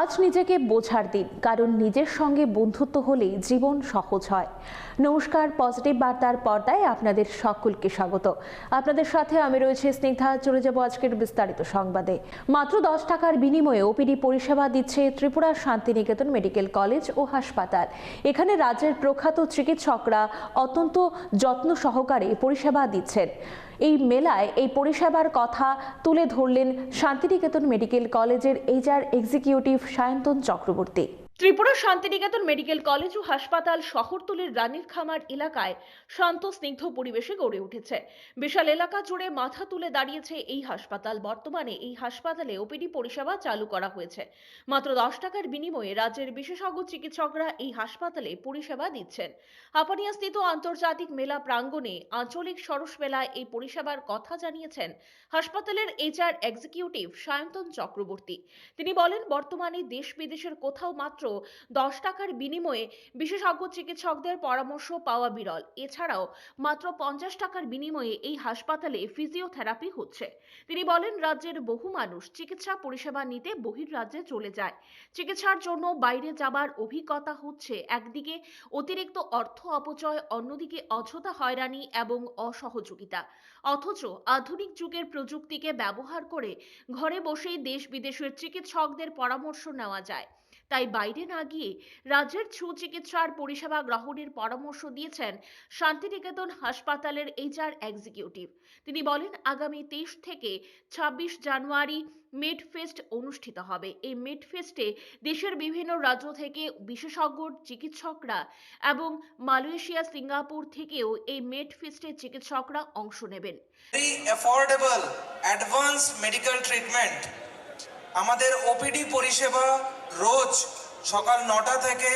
আজ নিজেকে বোঝার দিন, কারণ নিজের সঙ্গে বন্ধুত্ব হলেই জীবন সহজ হয়। নমস্কার, পজিটিভ বার্তার পর্দায় আপনাদের সকলকে স্বাগত। আপনাদের সাথে আমি রয়েছে স্নিগ্ধা। চলে যাব আজকের বিস্তারিত সংবাদে। মাত্র 10 টাকার বিনিময়ে ওপিডি পরিষেবা দিচ্ছে ত্রিপুরার শান্তিনিকেতন মেডিকেল কলেজ ও হাসপাতাল। এখানে রাজ্যের প্রখ্যাত চিকিৎসকরা অত্যন্ত যত্ন সহকারে পরিষেবা দিচ্ছেন। এই মেলায় এই পরিষেবার কথা তুলে ধরলেন শান্তিনিকেতন মেডিকেল কলেজের HR executive Sayantan Chakraborty. Tripura Santiniketan medical college ও হাসপাতাল শহরতলির রানীর খামার এলাকায় শান্ত স্নিগ্ধ পরিবেশে গড়ে উঠেছে। বিশাল এলাকা জুড়ে মাথা তুলে দাঁড়িয়েছে এই হাসপাতাল। বর্তমানে এই হাসপাতালে ওপিডি পরিষেবা চালু করা হয়েছে। মাত্র 10 টাকার বিনিময়ে রাজ্যের বিশেষজ্ঞ চিকিৎসকরা এই হাসপাতালে পরিষেবা দিচ্ছেন। হাপানিয়াস্থিত আন্তর্জাতিক মেলা প্রাঙ্গণে আঞ্চলিক সরস মেলায় এই পরিষেবার কথা জানিয়েছেন হাসপাতালের এইচআর এক্সিকিউটিভ সায়ন্তন চক্রবর্তী। তিনি বলেন, বর্তমানে দেশ বিদেশের কোথাও মাত্র 10 টাকার বিনিময়ে বিশেষজ্ঞ চিকিৎসকদের পরামর্শ পাওয়া বিরল। এছাড়াও মাত্র 50 টাকার বিনিময়ে এই হাসপাতালে ফিজিওথেরাপি হচ্ছে। তিনি বলেন, রাজ্যের বহু মানুষ চিকিৎসা পরিষেবা নিতে বহির্রাজ্যে চলে যায়। চিকিৎসার জন্য বাইরে যাবার অভিজ্ঞতা হচ্ছে একদিকে অতিরিক্ত অর্থ অপচয়, অন্যদিকে অযথা হয়রানি এবং অসহযোগিতা। অথচ আধুনিক যুগের প্রযুক্তিকে ব্যবহার করে ঘরে বসেই দেশ বিদেশের চিকিৎসকদের পরামর্শ নেওয়া যায়। তাই বাইরে না গিয়ে রাজ্যের সুচিকিৎসার পরিষেবা গ্রহণের পরামর্শ দিয়েছেন শান্তিনিকেতন হাসপাতালের এইচআর এক্সিকিউটিভ। তিনি বলেন, আগামী 23 থেকে 26 জানুয়ারি মেডফেস্ট অনুষ্ঠিত হবে। এই মেডফেস্টে দেশের বিভিন্ন রাজ্য থেকে বিশেষজ্ঞ চিকিৎসকরা এবং মালয়েশিয়া, সিঙ্গাপুর থেকেও এই মেডফেস্টে চিকিৎসকরা অংশ নেবেন। অ্যাফোর্ডেবল অ্যাডভান্স মেডিকেল ট্রিটমেন্ট, আমাদের ওপিডি পরিষেবা রোজ সকাল 9টা থেকে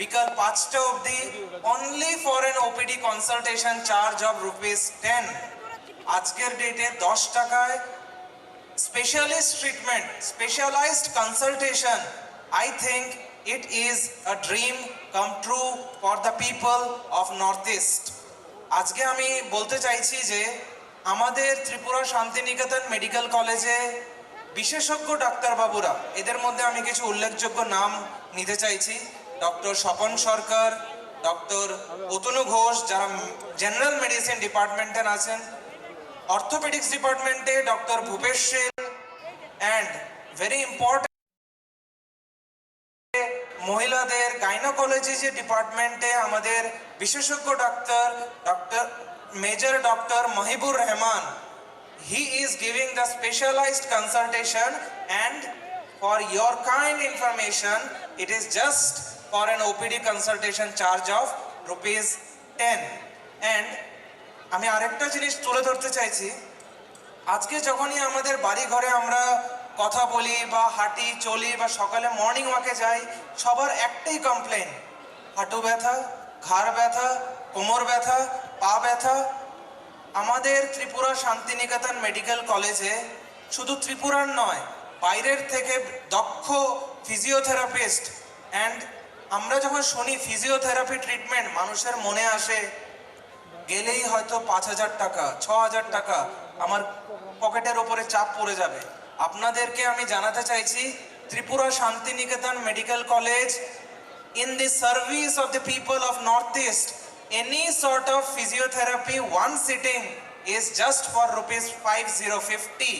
বিকাল 5টা অবধি, only for an OPD consultation charge of ₹10। আজকের ডেটে 10 টাকায় specialist treatment, specialised consultation. I think it is a dream come true for the people of North East. আজকে আমি বলতে চাইছি যে আমাদের ত্রিপুরা শান্তিনিকেতন মেডিকেল কলেজে বিশেষজ্ঞ ডাক্তারবাবুরা, এদের মধ্যে আমি কিছু উল্লেখযোগ্য নাম নিতে চাইছি। ডক্টর স্বপন সরকার, ডক্টর অতনু ঘোষ, যারা জেনারেল মেডিসিন ডিপার্টমেন্টে আছেন। অর্থোপেডিক্স ডিপার্টমেন্টে doctor Bhupesh Sen, and very important মহিলাদের গাইনোকোলজি যে ডিপার্টমেন্টে আমাদের বিশেষজ্ঞ doctor major doctor Mohibur Rahman. He is giving the specialized consultation, and for your kind information, it is just for an OPD consultation charge of ₹10. And আমি আরেকটা জিনিস তুলে ধরতে চাইছি, আজকে যখনই আমাদের বাড়ি ঘরে আমরা কথা বলি বা হাঁটি চলি বা সকালে মর্নিং ওয়াকে যাই, সবার একটাই কমপ্লেন, হাঁটু ব্যথা, ঘাড় ব্যথা, কোমর ব্যথা, পা ব্যথা। আমাদের ত্রিপুরা শান্তিনিকেতন মেডিকেল কলেজে শুধু ত্রিপুরার নয়, বাইরের থেকে দক্ষ ফিজিওথেরাপিস্ট। অ্যান্ড আমরা যখন শুনি ফিজিওথেরাপি ট্রিটমেন্ট, মানুষের মনে আসে গেলেই হয়তো 5,000 টাকা, 6,000 টাকা আমার পকেটের ওপরে চাপ পড়ে যাবে। আপনাদেরকে আমি জানাতে চাইছি, Tripura Santiniketan medical college in the service of the people of Northeast. Any sort of physiotherapy, one sitting is just for ₹5050.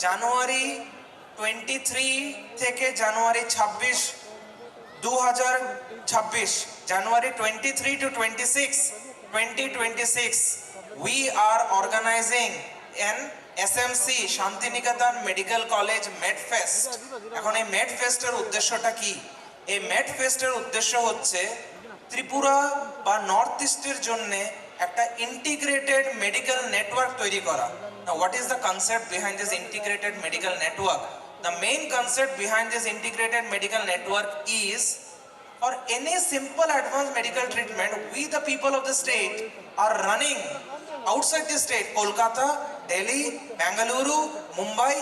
January 23 থেকে January 26, 2026, January 23 to 26, 2026, we are organizing an SMC Santiniketan medical college medfest. এখন এই মেডফেস্টের উদ্দেশ্যটা কি? এই মেডফেস্টের উদ্দেশ্য হচ্ছে ত্রিপুরা বা north ইস্টের জন্য একটা ইন্টিগ্রেটেড মেডিকেল নেটওয়ার্ক তৈরি করা। Now, what is the concept behind this integrated medical network? The main concept behind this integrated medical network is, for any simple advanced medical treatment, we the people of the state are running outside the state, Kolkata, Delhi, Bengaluru, Mumbai,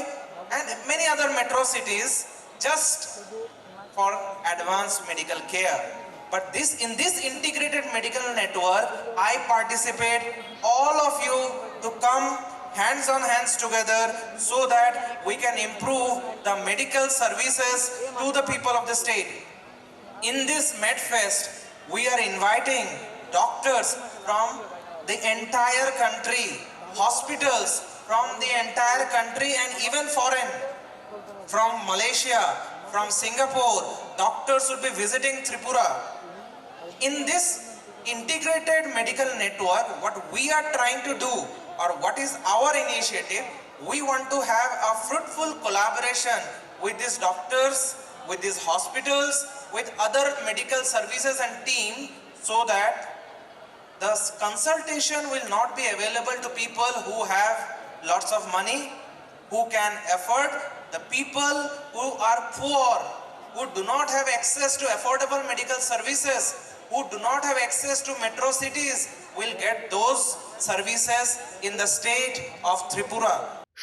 and many other metro cities, just for advanced medical care. But in this integrated medical network, I participate all of you to come hands on hands together so that we can improve the medical services to the people of the state. In this MedFest, we are inviting doctors from the entire country, hospitals from the entire country and even foreign, from Malaysia, from Singapore. Doctors will be visiting Tripura. In this integrated medical network, what we are trying to do, or what is our initiative, we want to have a fruitful collaboration with these doctors, with these hospitals, with other medical services and team, so that the consultation will not be available to people who have lots of money, who can afford. The people who are poor, who do not have access to affordable medical services, who do not have access to metro cities, will get those services in the state of Tripura.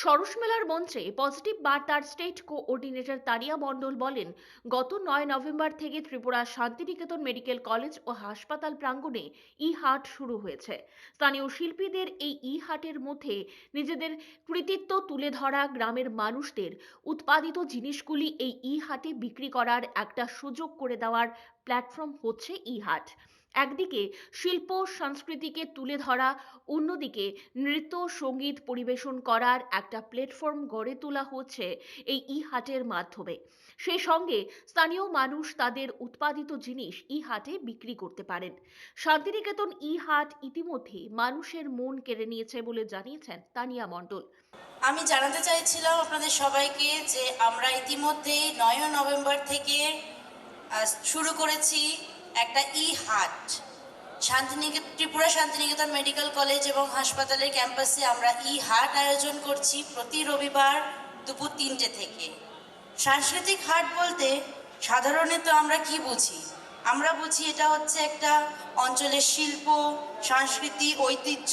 সরস মেলার মঞ্চে positive বার্তার state coordinator Tania মণ্ডল বলেন, গত 9 November থেকে ত্রিপুরার Santiniketan medical college ও হাসপাতাল প্রাঙ্গণে ই হাট শুরু হয়েছে। স্থানীয় শিল্পীদের এই ই হাটের মধ্যে নিজেদের কৃতিত্ব তুলে ধরা গ্রামের মানুষদের উৎপাদিত জিনিসগুলি এই ই হাটে বিক্রি করার একটা সুযোগ করে দেওয়ার প্ল্যাটফর্ম হচ্ছে ই হাট। একদিকে শিল্প সংস্কৃতিকে তুলে ধরা, অন্যদিকে নৃত্য সঙ্গীত পরিবেশন করার একটা প্ল্যাটফর্ম গড়ে তোলা হচ্ছে এই ই হাটের মাধ্যমে। সেই সঙ্গে স্থানীয় মানুষ তাদের উৎপাদিত জিনিস ই হাটে বিক্রি করতে পারেন। শান্তিনিকেতন ই হাট ইতিমধ্যে মানুষের মন কেড়ে নিয়েছে বলে জানিয়েছেন তানিয়া মণ্ডল। আমি জানাতে চাইছিলাম আপনাদের সবাইকে যে আমরা ইতিমধ্যে 9 নভেম্বর থেকে শুরু করেছি একটা ই হাট। ত্রিপুরা শান্তিনিকেতন মেডিকেল কলেজ এবং হাসপাতালের ক্যাম্পাসে আমরা ই হাট আয়োজন করছি প্রতি রবিবার দুপুর 3টে থেকে। সাংস্কৃতিক হাট বলতে সাধারণত আমরা কি বুঝি? আমরা বুঝি এটা হচ্ছে একটা অঞ্চলের শিল্প, সংস্কৃতি, ঐতিহ্য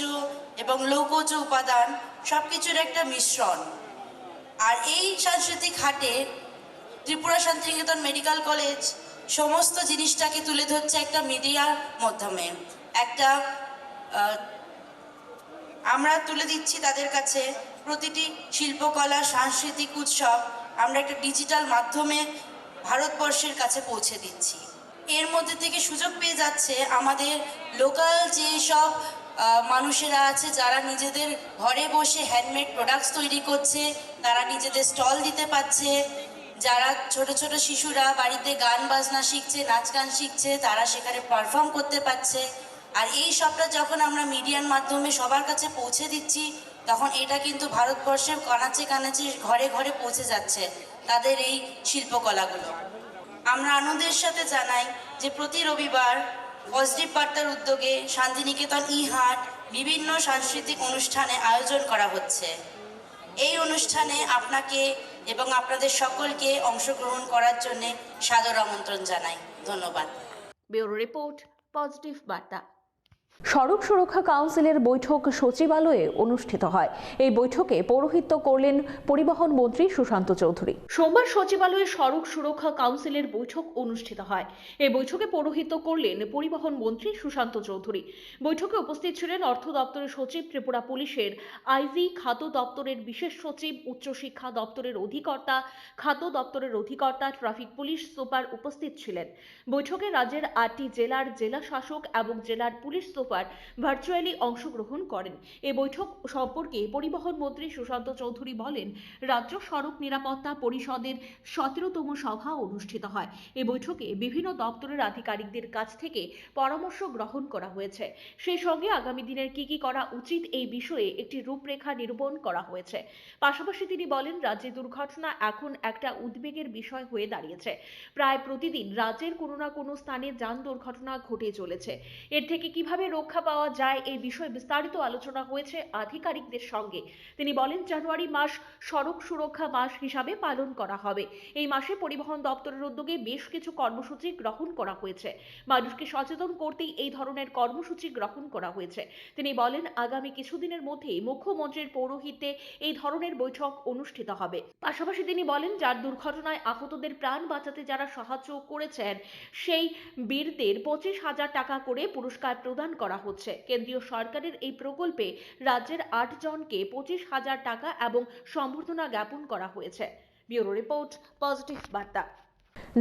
এবং লৌহজ উপাদান সব কিছুর একটা মিশ্রণ। আর এই সাংস্কৃতিক হাটে ত্রিপুরা শান্তিনিকেতন মেডিকেল কলেজ সমস্ত জিনিসটাকে তুলে ধরছে একটা মিডিয়ার মাধ্যমে। একটা আমরা তুলে দিচ্ছি তাদের কাছে প্রতিটি শিল্পকলা, সাংস্কৃতিক উৎসব আমরা একটা ডিজিটাল মাধ্যমে ভারতবর্ষের কাছে পৌঁছে দিচ্ছি। এর মধ্যে থেকে সুযোগ পেয়ে যাচ্ছে আমাদের লোকাল যে সব মানুষেরা আছে যারা নিজেদের ঘরে বসে হ্যান্ডমেড প্রোডাক্টস তৈরি করছে, তারা নিজেদের স্টল দিতে পারছে। যারা ছোট ছোট শিশুরা বাড়িতে গান বাজনা শিখছে, নাচ গান শিখছে, তারা সেখানে পারফর্ম করতে পারছে। আর এই সবটা যখন আমরা মিডিয়ার মাধ্যমে সবার কাছে পৌঁছে দিচ্ছি, তখন এটা কিন্তু ভারতবর্ষের কানাচে কানাচে ঘরে ঘরে পৌঁছে যাচ্ছে তাদের এই শিল্পকলাগুলো। আমরা আনন্দের সাথে জানাই যে প্রতি রবিবার পজিটিভ বার্তার উদ্যোগে শান্তিনিকেতন ই হাট বিভিন্ন সাংস্কৃতিক অনুষ্ঠানে আয়োজন করা হচ্ছে। এই অনুষ্ঠানে আপনাকে এবং আপনাদের সকলকে অংশগ্রহণ করার জন্য সাদর আমন্ত্রণ জানাই। ধন্যবাদ। ব্যুরো রিপোর্ট, পজিটিভ বার্তা। সড়ক সুরক্ষা কাউন্সিলের বৈঠক সচিবালয়ে অনুষ্ঠিত হয়। এই বৈঠকে পৌরোহিত্য করলেন পরিবহন মন্ত্রী সুশান্ত চৌধুরী। সোমবার সচিবালয়ে সড়ক সুরক্ষা কাউন্সিলের বৈঠক অনুষ্ঠিত হয়। এই বৈঠকে পৌরোহিত্য করলেন পরিবহন মন্ত্রী সুশান্ত চৌধুরী। বৈঠকে উপস্থিত ছিলেন অর্থ দপ্তরের সচিব, ত্রিপুরা পুলিশের আইজি, খাদ্য দপ্তরের বিশেষ সচিব, উচ্চশিক্ষা দপ্তরের অধিকর্তা, খাদ্য দপ্তরের অধিকর্তা, ট্রাফিক পুলিশ সুপার উপস্থিত ছিলেন। বৈঠকে রাজ্যের 8টি জেলার জেলা শাসক এবং জেলার পুলিশ সুপার ভার্চুয়ালি অংশগ্রহণ করেন। এই বৈঠক সম্পর্কে পরিবহন মন্ত্রী সুশান্ত চৌধুরী বলেন, রাজ্য সড়ক নিরাপত্তা পরিষদের 17তম সভা অনুষ্ঠিত হয়। এই বৈঠকে বিভিন্ন দপ্তরের আধিকারিকদের কাছ থেকে পরামর্শ গ্রহণ করা হয়েছে। সেই সঙ্গে আগামী দিনের কি করা উচিত এই বিষয়ে একটি রূপরেখা নিরূপণ করা হয়েছে। পাশাপাশি তিনি বলেন, রাজ্যে দুর্ঘটনা এখন একটা উদ্বেগের বিষয় হয়ে দাঁড়িয়েছে। প্রায় প্রতিদিন রাজ্যের কোনো না কোনো স্থানে যান দুর্ঘটনা ঘটে চলেছে। এর থেকে কিভাবে রক্ষা পাওয়া যায় এই বিষয়ে বিস্তারিত আলোচনা হয়েছে আধিকারিকদের সঙ্গে। তিনি বলেন, জানুয়ারি মাস সড়ক সুরক্ষা মাস হিসাবে পালন করা হবে। এই মাসে পরিবহন দপ্তরের উদ্যোগে বেশ কিছু কর্মসূচি গ্রহণ করা হয়েছে। মানুষকে সচেতন করতেই এই ধরনের কর্মসূচি গ্রহণ করা হয়েছে। তিনি বলেন, আগামী কিছুদিনের মধ্যেই মুখ্যমন্ত্রীর পৌরোহিত্যে এই ধরনের বৈঠক অনুষ্ঠিত হবে। পাশাপাশি তিনি বলেন, যার দুর্ঘটনায় আহতদের প্রাণ বাঁচাতে যারা সাহায্য করেছেন সেই বীরদের 25,000 টাকা করে পুরস্কার প্রদান করা করা হচ্ছে। কেন্দ্রীয় সরকারের এই প্রকল্পে রাজ্যের 8 জনকে 25,000 টাকা এবং সম্বর্ধনা জ্ঞাপন করা হয়েছে। ব্যুরো রিপোর্ট, পজিটিভ বার্তা।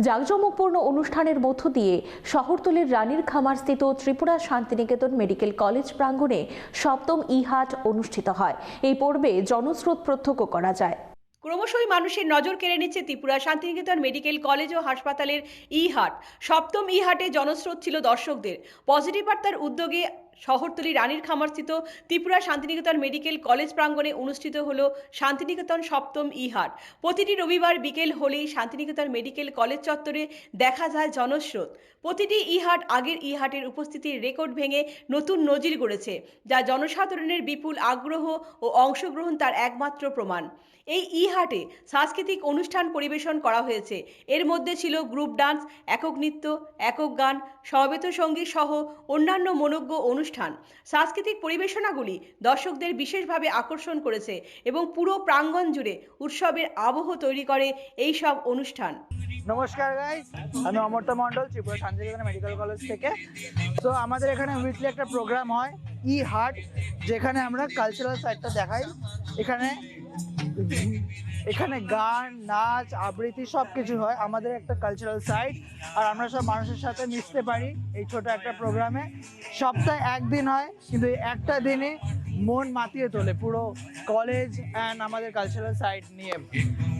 জাঁকজমকপূর্ণ অনুষ্ঠানের মধ্য দিয়ে শহরতলির রানীর খামারস্থিত ত্রিপুরা শান্তিনিকেতন মেডিকেল কলেজ প্রাঙ্গণে 7ম ই-হাট অনুষ্ঠিত হয়। এই পর্বে জনস্রোত প্রত্যক্ষ করা যায়। ক্রমশই মানুষের নজর কেড়ে নিচ্ছে ত্রিপুরা শান্তিনিকেতন মেডিকেল কলেজ ও হাসপাতালের ই-হাট। 7ম ই-হাটে জনস্রোত ছিল দর্শকদের। পজিটিভ বার্তার উদ্যোগে শহরতলি রানীর খামারস্থিত ত্রিপুরা শান্তিনিকেতন মেডিকেল কলেজ প্রাঙ্গণে অনুষ্ঠিত হলো শান্তিনিকেতন 7ম ই-হাট। প্রতিটি রবিবার বিকেল হলেই শান্তিনিকেতন মেডিকেল কলেজ চত্বরে দেখা যায় জনস্রোত। প্রতিটি ই-হাট আগের ই-হাটের উপস্থিতির রেকর্ড ভেঙে নতুন নজির গড়েছে, যা জনসাধারণের বিপুল আগ্রহ ও অংশগ্রহণ তার একমাত্র প্রমাণ। এই ই-হাটে সাংস্কৃতিক অনুষ্ঠান পরিবেশন করা হয়েছে। এর মধ্যে ছিল গ্রুপ ডান্স, একক নৃত্য, একক গান, সমবেত সঙ্গীত সহ অন্যান্য মনোজ্ঞ অনুষ্ঠান। সাংস্কৃতিক পরিবেশনাগুলি দর্শকদের বিশেষভাবে আকর্ষণ করেছে এবং পুরো প্রাঙ্গণ জুড়ে উৎসবের আবহ তৈরি করে এই সব অনুষ্ঠান। নমস্কার গাইস, আমি অমর্ত্য মণ্ডল, ত্রিপুরা শান্তিনিকেতন মেডিকেল কলেজ থেকে। তো আমাদের এখানে উইকলি একটা প্রোগ্রাম হয় ই-হাট, যেখানে আমরা কালচারাল সাইডটা দেখাই। এখানে গান, নাচ, আবৃত্তি সব কিছু হয়। আমাদের একটা কালচারাল সাইড, আর আমরা সব মানুষের সাথে মিশতে পারি এই ছোট একটা প্রোগ্রামে। সপ্তাহে একদিন হয়, কিন্তু এই একটা দিনে মন মাতিয়ে তোলে পুরো কলেজ অ্যান্ড আমাদের কালচারাল সাইড নিয়ে।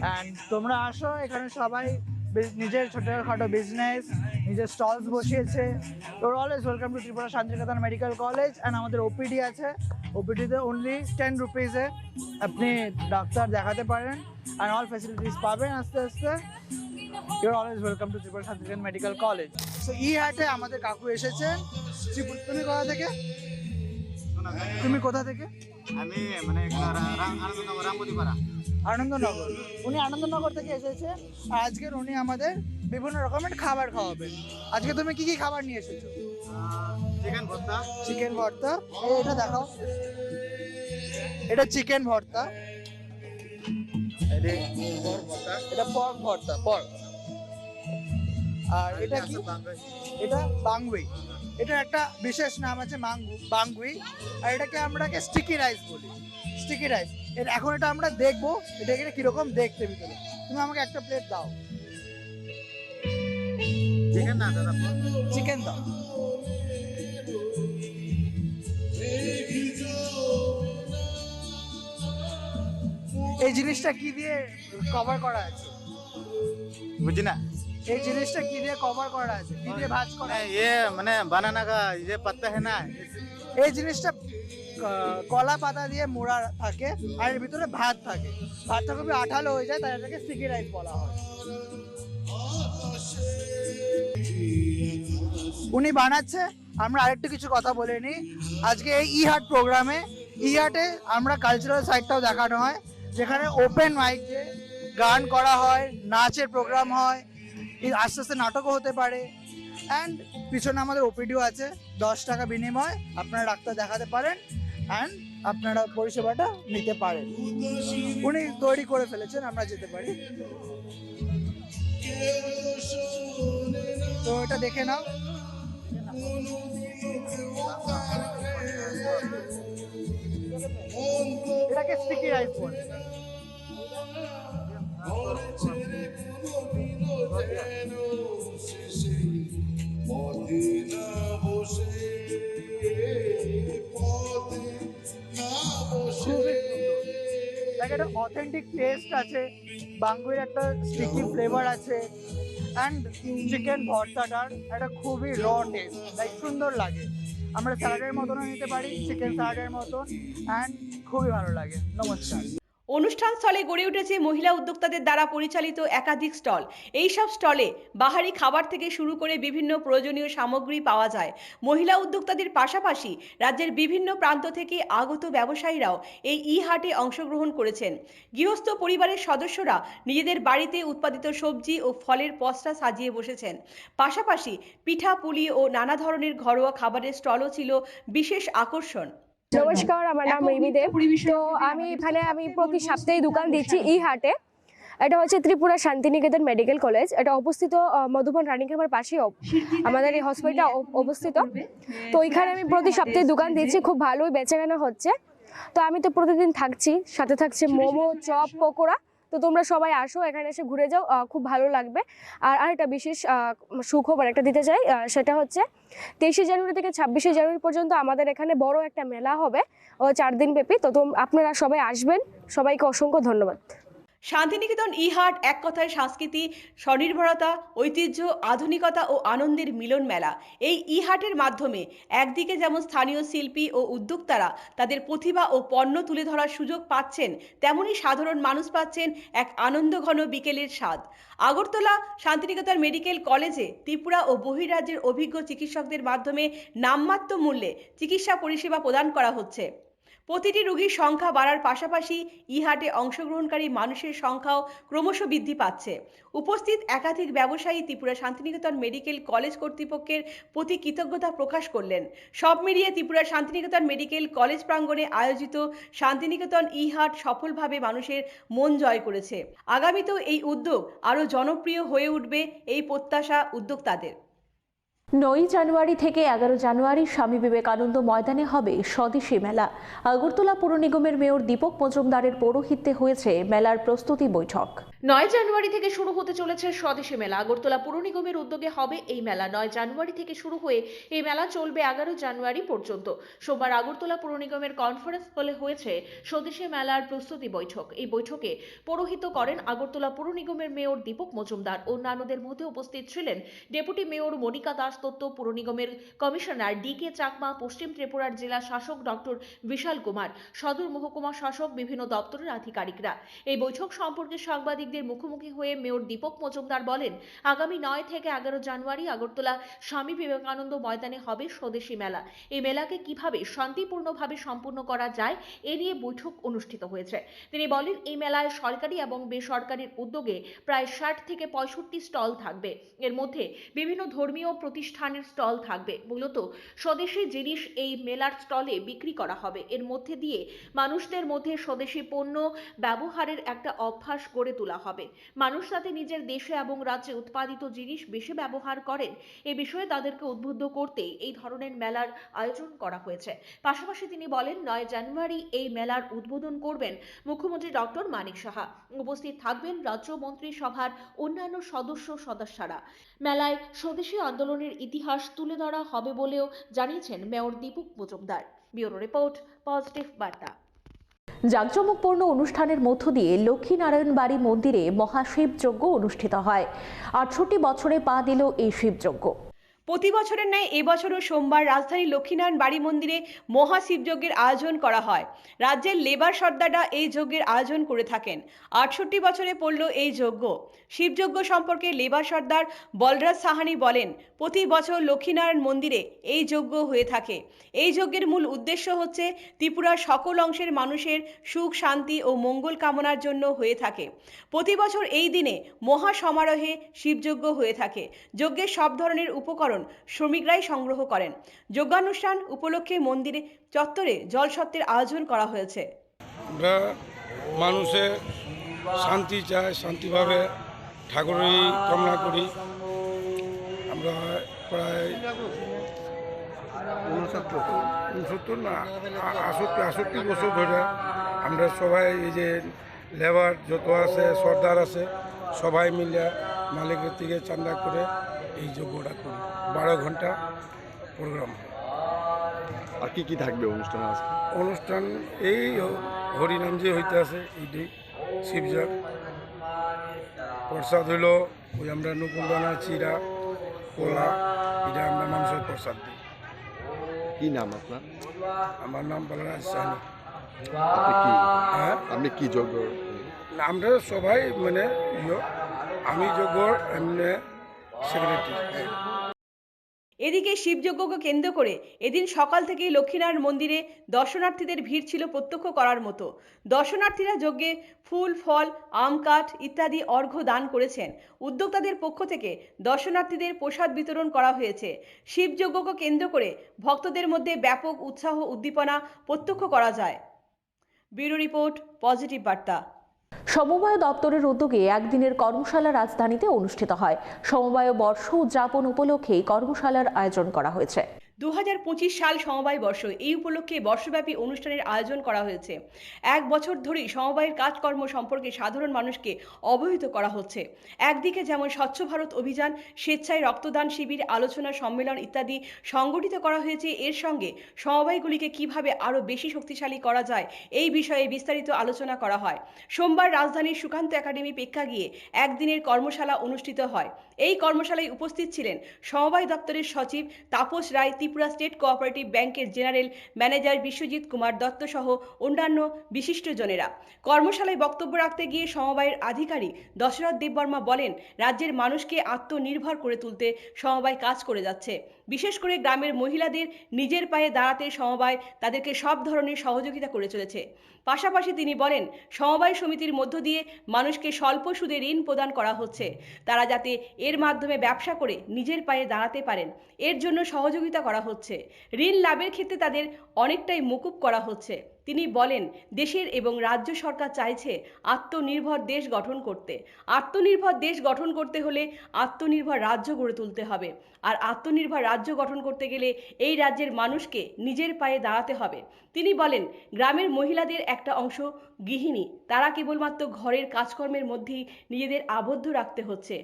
অ্যান্ড তোমরা আসো, এখানে সবাই নিজের ছোটখাটো বিজনেস, নিজের স্টলস বসিয়েছে। You're always welcome to Tripura Santiniketan medical college. And আমাদের ওপিডি আছে, ওপিডিতে অনলি 10 রুপিসে আপনি ডাক্তার দেখাতে পারেন অ্যান্ড অল ফ্যাসিলিটিস পাবেন আস্তে আস্তে। Your always welcome to Tripura Santiniketan medical college. So ই-হাটে আমাদের কাকু এসেছেন। তুমি কোথা থেকে? তুমি কোথা থেকে? আমি মানে আনন্দনগর রামপতিপাড়া। আনন্দনগর। উনি আনন্দনগর থেকে এসেছেন, আর আজকের উনি আমাদের বিভিন্ন রকমের খাবার খাওয়াবেন। আজকে তুমি কি কি খাবার নিয়ে এসেছো? চিকেন ভর্তা। চিকেন ভর্তা। এটা দেখাও, এটা চিকেন ভর্তা। এটা পর্ক ভর্তা, পর্ক। আর এটা কি? এটা বাংগুই। এটা একটা বিশেষ নাম আছে বাংগুই, আর এটাকে আমরা স্টিকি রাইস বলি। Sticky rice. এখন এটা আমরা দেখবো এটা কিরকম দেখতে ভিতরে। তুমি আমাকে একটা প্লেট দাও। চিকেন না দাদা, চিকেন দাও। এই জিনিসটা কি দিয়ে কভার করা আছে? বুঝি না। এই জিনিসটা কি দিয়ে কভার করা আছে? কি দিয়ে ভাঁজ করা আছে? ये মানে বানানা का ये पत्ता है ना। এই জিনিসটা কলা পাতা দিয়ে মোড়া থাকে, আর এর ভিতরে ভাত থাকে। ভাতটা খুবই আঠালো হয়ে যায়, তাই এটাকে স্টিকি রাইস বলা হয়। উনি বানাচ্ছে, আমরা আরেকটু কিছু কথা বলে নিই। আজকে এই ই-হাট প্রোগ্রামে, ই-হাটে আমরা কালচারাল সাইডটাও দেখানো হয়, যেখানে ওপেন মাইক দিয়ে গান করা হয়, নাচের প্রোগ্রাম হয়, আস্তে আস্তে নাটকও হতে পারে। অ্যান্ড পিছনে আমাদের ওপিডিও আছে, 10 টাকা বিনিময় আপনারা ডাক্তার দেখাতে পারেন অ্যান্ড আপনারা পরিষেবাটা নিতে পারেন। উনি তৈরি করে ফেলেছেন, আমরা যেতে পারি। তো এটা দেখে নাও। এটাকে স্টিকি রাইস বলে। একটা অথেন্টিক টেস্ট আছে, বাঙ্গুইর একটা স্টিকি ফ্লেভার আছে, অ্যান্ড চিকেন ভর্তাটার একটা খুবই র টেস্ট, লাইক সুন্দর লাগে। আমরা স্যালাডের মতনও নিতে পারি, চিকেন স্যালাডের মতন, অ্যান্ড খুবই ভালো লাগে। নমস্কার। অনুষ্ঠান স্থলে গড়ে উঠেছে মহিলা উদ্যোক্তাদের দ্বারা পরিচালিত একাধিক স্টল। এই সব স্টলে বাহারি খাবার থেকে শুরু করে বিভিন্ন প্রয়োজনীয় সামগ্রী পাওয়া যায়। মহিলা উদ্যোক্তাদের পাশাপাশি রাজ্যের বিভিন্ন প্রান্ত থেকে আগত ব্যবসায়ীরাও এই ই-হাটে অংশগ্রহণ করেছেন। গৃহস্থ পরিবারের সদস্যরা নিজেদের বাড়িতে উৎপাদিত সবজি ও ফলের পসরা সাজিয়ে বসেছেন। পাশাপাশি পিঠা, পুলি ও নানা ধরনের ঘরোয়া খাবারের স্টলও ছিল বিশেষ আকর্ষণ। নমস্কার, আমার নাম রিমি দেব। তো আমি এখানে প্রতি সপ্তাহে দোকান দিচ্ছি ই-হাটে। এটা হচ্ছে ত্রিপুরা শান্তিনিকেতন মেডিকেল কলেজ। এটা অবস্থিত মধুবন রানী খামার পাশেই আমাদের এই হসপিটাল অবস্থিত। তো ওইখানে আমি প্রতি সপ্তাহে দোকান দিচ্ছি, খুব ভালোই বেচাকেনা হচ্ছে। তো আমি তো প্রতিদিন থাকছি, সাথে থাকছে মোমো, চপ, পকোড়া। তো তোমরা সবাই আসো, এখানে এসে ঘুরে যাও, খুব ভালো লাগবে। আর আরেকটা বিশেষ সুখবর একটা দিতে চাই, সেটা হচ্ছে 23শে জানুয়ারি থেকে 26শে জানুয়ারি পর্যন্ত আমাদের এখানে বড় একটা মেলা হবে, 4 দিন ব্যাপী। তো আপনারা সবাই আসবেন, সবাইকে অসংখ্য ধন্যবাদ। শান্তিনিকেতন ই-হাট এক কথায় সংস্কৃতি, স্বনির্ভরতা, ঐতিহ্য, আধুনিকতা ও আনন্দের মিলন মেলা। এই ই-হাটের মাধ্যমে একদিকে যেমন স্থানীয় শিল্পী ও উদ্যোক্তারা তাদের প্রতিভা ও পণ্য তুলে ধরার সুযোগ পাচ্ছেন, তেমনি সাধারণ মানুষ পাচ্ছেন এক আনন্দঘন বিকেলের স্বাদ। আগরতলা শান্তিনিকেতন মেডিকেল কলেজে ত্রিপুরা ও বহিরাজ্যের অভিজ্ঞ চিকিৎসকদের মাধ্যমে নামমাত্র মূল্যে চিকিৎসা পরিষেবা প্রদান করা হচ্ছে। প্রতিটি রোগীর সংখ্যা বাড়ার পাশাপাশি ই-হাটে অংশগ্রহণকারী মানুষের সংখ্যাও ক্রমশ বৃদ্ধি পাচ্ছে। উপস্থিত একাধিক ব্যবসায়ী ত্রিপুরা শান্তিনিকেতন মেডিকেল কলেজ কর্তৃপক্ষের প্রতি কৃতজ্ঞতা প্রকাশ করলেন। সব মিলিয়ে ত্রিপুরা শান্তিনিকেতন মেডিকেল কলেজ প্রাঙ্গণে আয়োজিত শান্তিনিকেতন ই-হাট সফলভাবে মানুষের মন জয় করেছে। আগামীতেও এই উদ্যোগ আরও জনপ্রিয় হয়ে উঠবে, এই প্রত্যাশা উদ্যোক্তাদের। 9 জানুয়ারি থেকে 11 জানুয়ারি স্বামী বিবেকানন্দ ময়দানে হবে স্বদেশী মেলা। আগরতলা পুর নিগমের মেয়র দীপক মজুমদারের পৌরোহিত্যে হয়েছে মেলার প্রস্তুতি বৈঠক। 9 জানুয়ারি থেকে শুরু হতে চলেছে স্বদেশী মেলা। আগরতলা পুর নিগমের উদ্যোগে হবে এই মেলা। 9 জানুয়ারি থেকে শুরু হয়ে এই মেলা চলবে 11 জানুয়ারি পর্যন্ত। সোমবার আগরতলা পুর নিগমের কনফারেন্স হলে হয়েছে স্বদেশী মেলার প্রস্তুতি বৈঠক। এই বৈঠকে পৌরোহিত্য করেন আগরতলা পুর নিগমের মেয়র দীপক মজুমদার। অন্যান্যদের মধ্যে উপস্থিত ছিলেন ডেপুটি মেয়র মনিকা দাস দত্ত, পুর নিগমের কমিশনার ডি.কে. চাকমা, পশ্চিম ত্রিপুরার জেলা শাসক ডক্টর বিশাল কুমার, সদর মহকুমা শাসক, বিভিন্ন দপ্তরের আধিকারিকরা। এই বৈঠক সম্পর্কে সাংবাদিকদের মুখোমুখি হয়ে মেয়র দীপক মজুমদার বলেন, আগামী 9 থেকে 11 জানুয়ারি আগরতলা স্বামী বিবেকানন্দ ময়দানে হবে স্বদেশী মেলা। এই মেলাকে কিভাবে শান্তিপূর্ণভাবে সম্পূর্ণ করা যায় এ নিয়ে বৈঠক অনুষ্ঠিত হয়েছে। তিনি বলেন, এই মেলায় সরকারি এবং বেসরকারি উদ্যোগে প্রায় 60 থেকে 65 স্টল থাকবে। এর মধ্যে বিভিন্ন ধর্মীয় প্রতিষ্ঠানের স্টল থাকবে। মূলত স্বদেশী জিনিস এই মেলার স্টলে বিক্রি করা হবে। এর মধ্যে দিয়ে মানুষদের মধ্যে স্বদেশী পণ্য ব্যবহারের একটা অভ্যাস গড়ে তোলা হবে। মানুষ যাতে নিজের দেশে এবং রাজ্যে উৎপাদিত জিনিস বেশি ব্যবহার করেন, এ বিষয়ে তাদেরকে উদ্বুদ্ধ করতে এই ধরনের মেলার আয়োজন করা হয়েছে। পাশাপাশি তিনি বলেন, 9 জানুয়ারি এই মেলার উদ্বোধন করবেন মুখ্যমন্ত্রী ডক্টর মানিক সাহা। উপস্থিত থাকবেন রাজ্য মন্ত্রিসভার অন্যান্য সদস্যরা। মেলায় স্বদেশী আন্দোলনের ইতিহাস তুলে ধরা হবে বলেও জানিয়েছেন mayor Dipak Majumdar. Bureau report, positive বার্তা। জাঁকজমকপূর্ণ অনুষ্ঠানের মধ্য দিয়ে লক্ষ্মীনারায়ণ বাড়ি মন্দিরে মহাশিবযজ্ঞ অনুষ্ঠিত হয়। 68 বছরে পা দিল এই শিবযজ্ঞ। প্রতি বছরের ন্যায় এবছরও সোমবার রাজধানীর লক্ষ্মীনারায়ণ বাড়ি মন্দিরে মহাশিবযজ্ঞের আয়োজন করা হয়। রাজ্যের লেবার সর্দাররা এই যজ্ঞের আয়োজন করে থাকেন। 68 বছরে পড়ল এই যজ্ঞ। শিবযজ্ঞ সম্পর্কে লেবার সর্দার বলরাজ সাহানি বলেন, প্রতি বছর লক্ষ্মীনারায়ণ মন্দিরে এই যজ্ঞ হয়ে থাকে। এই যজ্ঞের মূল উদ্দেশ্য হচ্ছে ত্রিপুরার সকল অংশের মানুষের সুখ, শান্তি ও মঙ্গল কামনার জন্য হয়ে থাকে। প্রতি বছর এই দিনে মহা সমারোহে শিবযজ্ঞ হয়ে থাকে। যজ্ঞের সব ধরনের উপকরণ শ্রমিকরাই সংগ্রহ করেন। যজ্ঞানুষ্ঠান উপলক্ষে মন্দিরে চত্বরে জলসত্রের আয়োজন করা হয়েছে। আমরা মানুষে শান্তি চাই, শান্তিভাবে ঠাকুরই কামনা করি। আমরা প্রায় 69 না 68 বছর ধরে আমরা সবাই এই যে লেবার যত আছে, সর্দার আছে, সবাই মিলে মালিকের থেকে চাঁদা করে এই যজ্ঞটা করি। 12 ঘন্টা প্রোগ্রাম। আর কি কি থাকবে অনুষ্ঠান? অনুষ্ঠান এই হরিনাম যে হইতে আছে, এইটাই শিবজাগ। প্রসাদ হইল ওই আমরা নকুলদানা, চিরা, কলা, এটা আমরা মানুষের প্রসাদ দিই। কি নাম আপনার? আমার নাম বলরাজ সাহানি। আপনি কি যোগ্য? আমরা সবাই মানে আমি যোগ্যর এমনি সেক্রেটারি। এদিকে শিবযজ্ঞকে কেন্দ্র করে এদিন সকাল থেকেই লক্ষ্মীনারায়ণ মন্দিরে দর্শনার্থীদের ভিড় ছিল প্রত্যক্ষ করার মতো। দর্শনার্থীরা যজ্ঞে ফুল, ফল, আম, কাঠ ইত্যাদি অর্ঘ্য দান করেছেন। উদ্যোক্তাদের পক্ষ থেকে দর্শনার্থীদের প্রসাদ বিতরণ করা হয়েছে। শিবযজ্ঞকে কেন্দ্র করে ভক্তদের মধ্যে ব্যাপক উৎসাহ, উদ্দীপনা প্রত্যক্ষ করা যায়। ব্যুরো রিপোর্ট, পজিটিভ বার্তা। সমবায় দপ্তরের উদ্যোগে একদিনের কর্মশালা রাজধানীতে অনুষ্ঠিত হয়। সমবায় বর্ষ উদযাপন উপলক্ষে এই কর্মশালার আয়োজন করা হয়েছে। 2025 সাল সমবায় বর্ষ, এই উপলক্ষে বর্ষব্যাপী অনুষ্ঠানের আয়োজন করা হয়েছে। এক বছর ধরেই সমবায়ের কাজকর্ম সম্পর্কে সাধারণ মানুষকে অবহিত করা হচ্ছে। একদিকে যেমন স্বচ্ছ ভারত অভিযান, স্বেচ্ছায় রক্তদান শিবির, আলোচনা সম্মেলন ইত্যাদি সংগঠিত করা হয়েছে। এর সঙ্গে সমবায়গুলিকে কিভাবে আরও বেশি শক্তিশালী করা যায় এই বিষয়ে বিস্তারিত আলোচনা করা হয়। সোমবার রাজধানীর সুকান্ত একাডেমি প্রেক্ষাগৃহে একদিনের কর্মশালা অনুষ্ঠিত হয়। এই কর্মশালায় উপস্থিত ছিলেন সমবায় দপ্তরের সচিব তাপস রায়, ত্রিপুরা স্টেট কোঅপারেটিভ ব্যাংকের জেনারেল ম্যানেজার বিশ্বজিৎ কুমার দত্ত সহ অন্যান্য বিশিষ্টজনেরা। কর্মশালায় বক্তব্য রাখতে গিয়ে সমবায়ের আধিকারিক দশরথ দেববর্মা বলেন, রাজ্যের মানুষকে আত্মনির্ভর করে তুলতে সমবায় কাজ করে যাচ্ছে। বিশেষ করে গ্রামের মহিলাদের নিজের পায়ে দাঁড়াতে সমবায় তাদেরকে সব ধরনের সহযোগিতা করে চলেছে। পাশাপাশি তিনি বলেন, সমবায় সমিতির মধ্য দিয়ে মানুষকে স্বল্প সুদে ঋণ প্রদান করা হচ্ছে, তারা যাতে এর মাধ্যমে ব্যবসা করে নিজের পায়ে দাঁড়াতে পারেন, এর জন্য সহযোগিতা করা হচ্ছে। ঋণ লাভের ক্ষেত্রে তাদের অনেকটাই মকুব করা হচ্ছে। তিনি বলেন, দেশের এবং রাজ্য সরকার চাইছে আত্মনির্ভর দেশ গঠন করতে। আত্মনির্ভর দেশ গঠন করতে হলে আত্মনির্ভর রাজ্য গড়ে তুলতে হবে। আর আত্মনির্ভর রাজ্য গঠন করতে গেলে এই রাজ্যের মানুষকে নিজের পায়ে দাঁড়াতে হবে। তিনি বলেন, গ্রামের মহিলাদের একটা অংশ গৃহিণী, তারা কেবলমাত্র ঘরের কাজকর্মের মধ্যেই নিজেদের আবদ্ধ রাখতে হচ্ছে।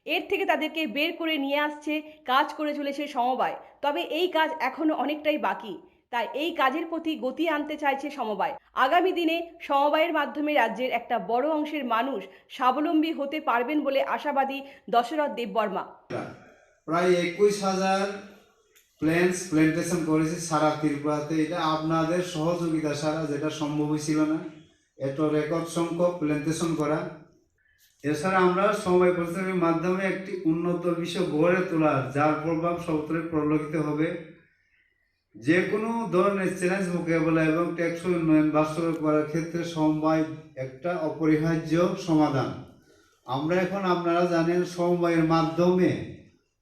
এর থেকে তাদেরকে বের করে নিয়ে আসছে কাজ করে চলেছে সমবায়। তবে এই কাজ এখনো অনেকটাই বাকি, তাই এই কাজের প্রতি গতি আনতে চাইছে সমবায়। আগামী দিনে সমবায়ের মাধ্যমে রাজ্যের একটা বড় অংশের মানুষ স্বাবলম্বী হতে পারবেন বলে আশাবাদী দশরথ দেববর্মা। প্রায় 21,000 প্ল্যান্টেশন করেছে সারা ত্রিপুরাতে। এটা আপনাদের সহযোগিতা ছাড়া যেটা সম্ভবই ছিল না, এত রেকর্ড সংখ্যক প্ল্যান্টেশন করা। এছাড়া আমরা সমবায় প্রতিষ্ঠানের মাধ্যমে একটি উন্নত বিশ্ব গড়ে তোলার, যার প্রভাব সর্বত্র পরিলক্ষিত হবে। যে কোনো ধরনের চ্যালেঞ্জ মোকাবেলা এবং টেকসই উন্নয়ন বাস্তবায়ন করার ক্ষেত্রে সমবায় একটা অপরিহার্য সমাধান। আমরা এখন, আপনারা জানেন, সমবায়ের মাধ্যমে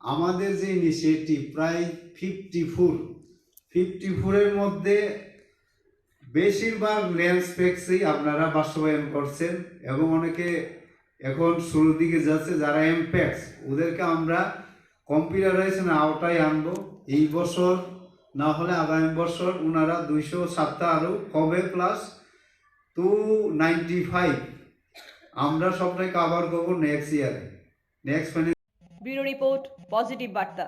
আমাদের যে ইনিশিয়েটিভ প্রায় 54-এর মধ্যে বেশিরভাগ ল্যান্ডস্পেক্সই আপনারা বাস্তবায়ন করছেন এবং অনেকে এখন শুরুর দিকে যাচ্ছে। যারা এমপ্যাক্স, ওদেরকে আমরা কম্পিউটারাইজেশন আওতায় আনবো। এই বছর না হলে আগামী বছর ওনারা 207টা আরও হবে, প্লাস 295 আমরা সবটাই কভার করবো নেক্সট ইয়ারে, নেক্সট ব্যুরো রিপোর্ট, পজিটিভ বার্তা।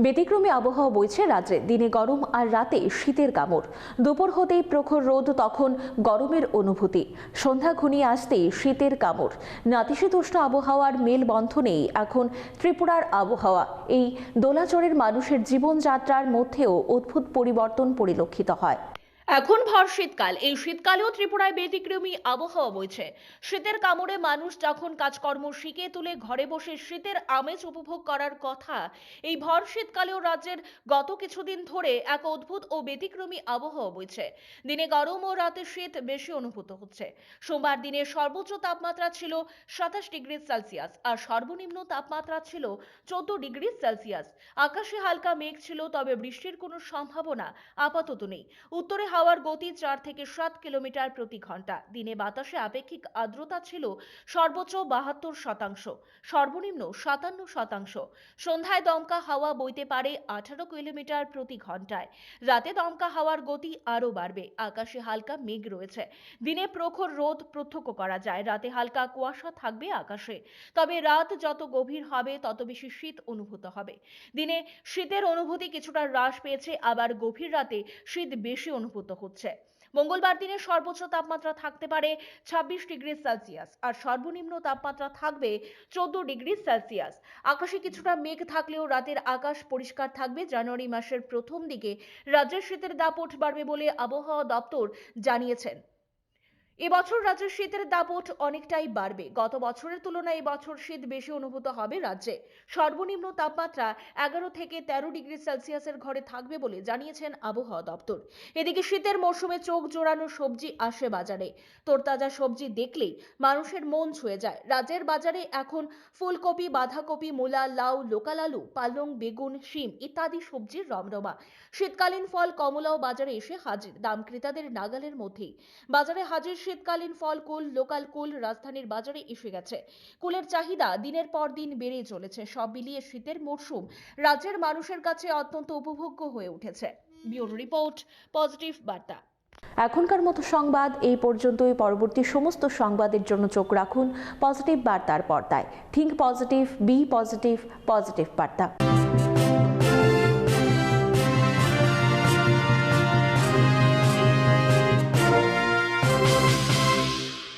ব্যতিক্রমী আবহাওয়া বইছে রাজ্যে। দিনে গরম আর রাতে শীতের কামড়। দুপুর হতেই প্রখর রোদ, তখন গরমের অনুভূতি। সন্ধ্যা ঘনিয়ে আসতেই শীতের কামড়। নাতিশীতোষ্ণ আবহাওয়ার মেলবন্ধনেই এখন ত্রিপুরার আবহাওয়া। এই দোলাচরের মানুষের জীবনযাত্রার মধ্যেও অদ্ভুত পরিবর্তন পরিলক্ষিত হয়। এখন ভর শীতকাল, এই শীতকালেও ত্রিপুরায় ব্যতিক্রমী আবহাওয়া বইছে। শীতের কামড়ে মানুষ যখন কাজকর্ম শিখে তুলে ঘরে বসে শীতের আমেজ উপভোগ করার কথা, এই ভর শীতকালেও রাজ্যের গত কিছুদিন ধরে এক অদ্ভুত ও ব্যতিক্রমী আবহাওয়া বইছে। দিনে গরম ও রাতে শীত বেশি অনুভূত হচ্ছে। সোমবার দিনের সর্বোচ্চ তাপমাত্রা ছিল 27 ডিগ্রি সেলসিয়াস আর সর্বনিম্ন তাপমাত্রা ছিল 14 ডিগ্রি সেলসিয়াস। আকাশে হালকা মেঘ ছিল, তবে বৃষ্টির কোনো সম্ভাবনা আপাতত নেই। উত্তরে হাওয়ার গতি 4 থেকে 7 কিলোমিটার প্রতি ঘন্টা। দিনে বাতাসে আপেক্ষিক আর্দ্রতা ছিল সর্বোচ্চ 72%, সর্বনিম্ন 57%। সন্ধ্যায় দমকা হাওয়া বইতে পারে 18 কিলোমিটার প্রতি ঘন্টায়। রাতে দমকা হাওয়ার গতি আরও বাড়বে। আকাশে হালকা মেঘ রয়েছে। দিনে প্রখর রোদ প্রত্যক্ষ করা যায়, রাতে হালকা কুয়াশা থাকবে আকাশে। তবে রাত যত গভীর হবে তত বেশি শীত অনুভূত হবে। দিনে শীতের অনুভূতি কিছুটা হ্রাস পেয়েছে, আবার গভীর রাতে শীত বেশি অনুভূত হচ্ছে। মঙ্গলবার দিনের সর্বোচ্চ তাপমাত্রা থাকতে পারে 26 ডিগ্রি সেলসিয়াস আর সর্বনিম্ন তাপমাত্রা থাকবে 14 ডিগ্রি সেলসিয়াস। আকাশে কিছুটা মেঘ থাকলেও রাতের আকাশ পরিষ্কার থাকবে। জানুয়ারি মাসের প্রথম দিকে রাজ্যের শীতের দাপট বাড়বে বলে আবহাওয়া দপ্তর জানিয়েছেন। এবছর রাজ্যের শীতের দাপট অনেকটাই বাড়বে। গত বছরের তুলনায় এবছর শীত বেশি অনুভূত হবে রাজ্যে। সর্বনিম্ন তাপমাত্রা 11 থেকে 13 ডিগ্রি সেলসিয়াসের ঘরে থাকবে বলে জানিয়েছেন আবহাওয়া দপ্তর। এদিকে শীতের মরশুমে চোখ জোড়ানো সবজি আসে বাজারে। তরতাজা সবজি দেখলেই মানুষের মন ছুঁয়ে যায়। রাজ্যের বাজারে এখন ফুলকপি, বাঁধাকপি, মূলা, লাউ, লোকাল আলু, পালং, বেগুন, শিম ইত্যাদি সবজির রমরমা। শীতকালীন ফল কমলাও বাজারে এসে হাজির। দাম ক্রেতাদের নাগালের মধ্যেই। বাজারে হাজির শীতকালীন ফল কুল, লোকাল কুল রাজধানীর বাজারে এসে গেছে। কুলের চাহিদা দিনের পর দিন বেড়েই চলেছে। সব মিলিয়ে শীতের মরশুম রাজ্যের মানুষের কাছে অত্যন্ত উপভোগ্য হয়ে উঠেছে। ব্যুরো রিপোর্ট, পজিটিভ বার্তা। এখনকার মতো সংবাদ এই পর্যন্তই। পরবর্তী সমস্ত সংবাদের জন্য চোখ রাখুন পজিটিভ বার্তার পর্দায়। Think positive, be positive, positive বার্তা।